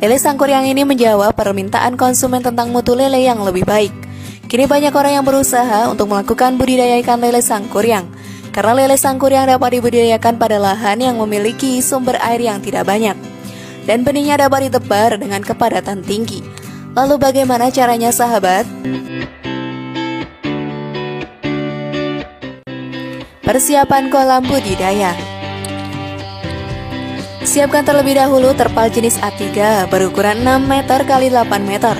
Lele Sangkuriang ini menjawab permintaan konsumen tentang mutu lele yang lebih baik. Kini banyak orang yang berusaha untuk melakukan budidaya ikan lele Sangkuriang, karena lele Sangkuriang dapat dibudidayakan pada lahan yang memiliki sumber air yang tidak banyak, dan benihnya dapat ditebar dengan kepadatan tinggi. Lalu bagaimana caranya, sahabat? Persiapan kolam budidaya. Siapkan terlebih dahulu terpal jenis A3 berukuran 6 meter x 8 meter.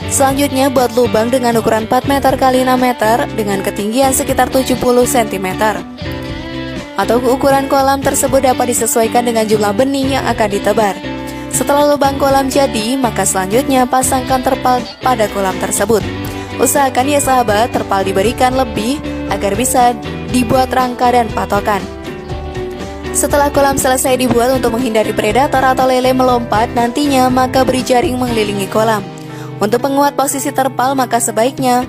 Selanjutnya buat lubang dengan ukuran 4 meter x 6 meter dengan ketinggian sekitar 70 cm. Atau ukuran kolam tersebut dapat disesuaikan dengan jumlah benih yang akan ditebar. Setelah lubang kolam jadi, maka selanjutnya pasangkan terpal pada kolam tersebut. Usahakan ya sahabat, terpal diberikan lebih agar bisa dibuat rangka dan patokan. Setelah kolam selesai dibuat untuk menghindari predator atau lele melompat nantinya, maka beri jaring mengelilingi kolam. Untuk penguat posisi terpal, maka sebaiknya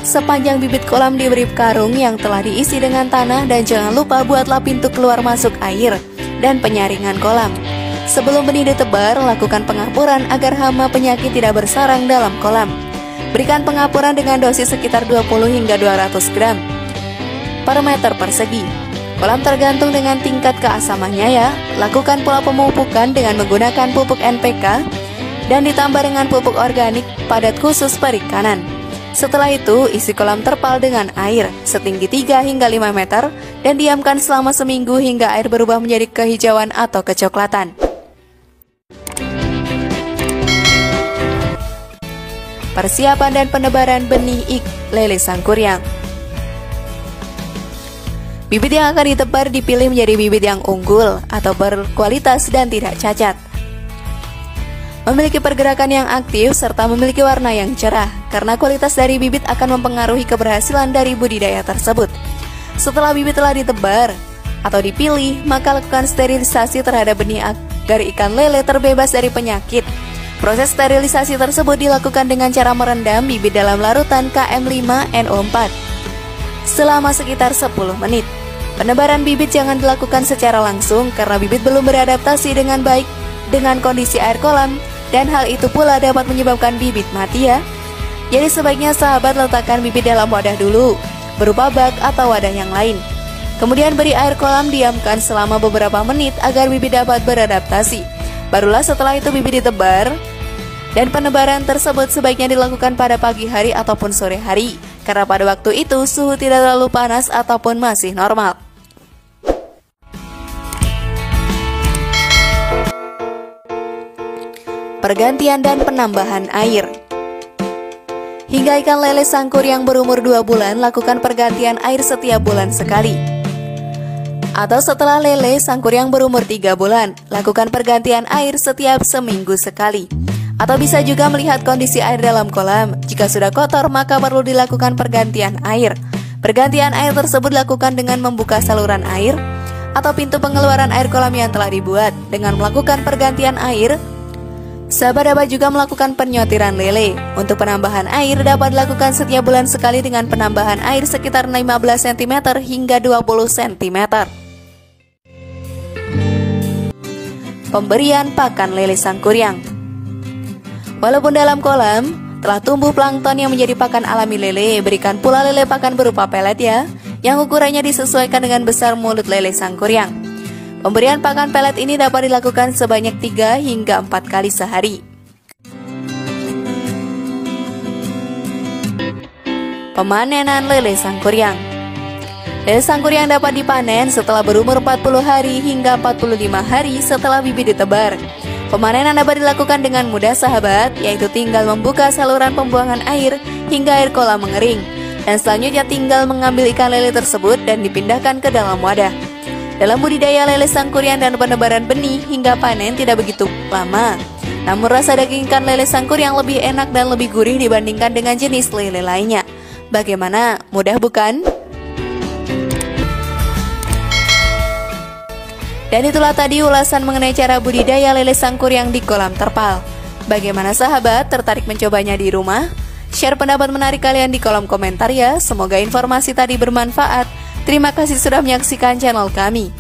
sepanjang bibit kolam diberi karung yang telah diisi dengan tanah, dan jangan lupa buatlah pintu keluar masuk air dan penyaringan kolam. Sebelum benih ditebar, lakukan pengapuran agar hama penyakit tidak bersarang dalam kolam. Berikan pengapuran dengan dosis sekitar 20 hingga 200 gram per meter persegi. Kolam tergantung dengan tingkat keasamannya ya. Lakukan pula pemupukan dengan menggunakan pupuk NPK dan ditambah dengan pupuk organik padat khusus perikanan. Setelah itu, isi kolam terpal dengan air setinggi 3 hingga 5 meter dan diamkan selama seminggu hingga air berubah menjadi kehijauan atau kecoklatan. Persiapan dan penebaran benih lele Sangkuriang. Bibit yang akan ditebar dipilih menjadi bibit yang unggul atau berkualitas dan tidak cacat, memiliki pergerakan yang aktif serta memiliki warna yang cerah, karena kualitas dari bibit akan mempengaruhi keberhasilan dari budidaya tersebut. Setelah bibit telah ditebar atau dipilih, maka lakukan sterilisasi terhadap benih agar ikan lele terbebas dari penyakit. Proses sterilisasi tersebut dilakukan dengan cara merendam bibit dalam larutan KM5NO4 selama sekitar 10 menit. Penebaran bibit jangan dilakukan secara langsung karena bibit belum beradaptasi dengan baik dengan kondisi air kolam, dan hal itu pula dapat menyebabkan bibit mati ya. Jadi sebaiknya sahabat letakkan bibit dalam wadah dulu, berupa bak atau wadah yang lain. Kemudian beri air kolam, diamkan selama beberapa menit agar bibit dapat beradaptasi. Barulah setelah itu bibit ditebar, dan penebaran tersebut sebaiknya dilakukan pada pagi hari ataupun sore hari, karena pada waktu itu suhu tidak terlalu panas ataupun masih normal. Pergantian dan penambahan air. Hingga ikan lele Sangkuriang berumur 2 bulan, lakukan pergantian air setiap bulan sekali. Atau setelah lele Sangkuriang berumur 3 bulan, lakukan pergantian air setiap seminggu sekali. Atau bisa juga melihat kondisi air dalam kolam. Jika sudah kotor, maka perlu dilakukan pergantian air. Pergantian air tersebut dilakukan dengan membuka saluran air atau pintu pengeluaran air kolam yang telah dibuat. Dengan melakukan pergantian air, sahabat dapat juga melakukan penyortiran lele. Untuk penambahan air dapat dilakukan setiap bulan sekali dengan penambahan air sekitar 15 cm hingga 20 cm. Pemberian pakan lele Sangkuriang. Walaupun dalam kolam telah tumbuh plankton yang menjadi pakan alami lele, berikan pula lele pakan berupa pelet ya, yang ukurannya disesuaikan dengan besar mulut lele Sangkuriang. Pemberian pakan pelet ini dapat dilakukan sebanyak 3 hingga 4 kali sehari. Pemanenan lele Sangkuriang. Lele Sangkuriang dapat dipanen setelah berumur 40 hari hingga 45 hari setelah bibit ditebar. Pemanenan dapat dilakukan dengan mudah sahabat, yaitu tinggal membuka saluran pembuangan air hingga air kolam mengering, dan selanjutnya tinggal mengambil ikan lele tersebut dan dipindahkan ke dalam wadah. Dalam budidaya lele Sangkuriang dan penebaran benih hingga panen tidak begitu lama, namun rasa daging ikan lele Sangkuriang lebih enak dan lebih gurih dibandingkan dengan jenis lele lainnya. Bagaimana? Mudah bukan? Dan itulah tadi ulasan mengenai cara budidaya lele Sangkuriang di kolam terpal. Bagaimana sahabat, tertarik mencobanya di rumah? Share pendapat menarik kalian di kolom komentar ya. Semoga informasi tadi bermanfaat. Terima kasih sudah menyaksikan channel kami.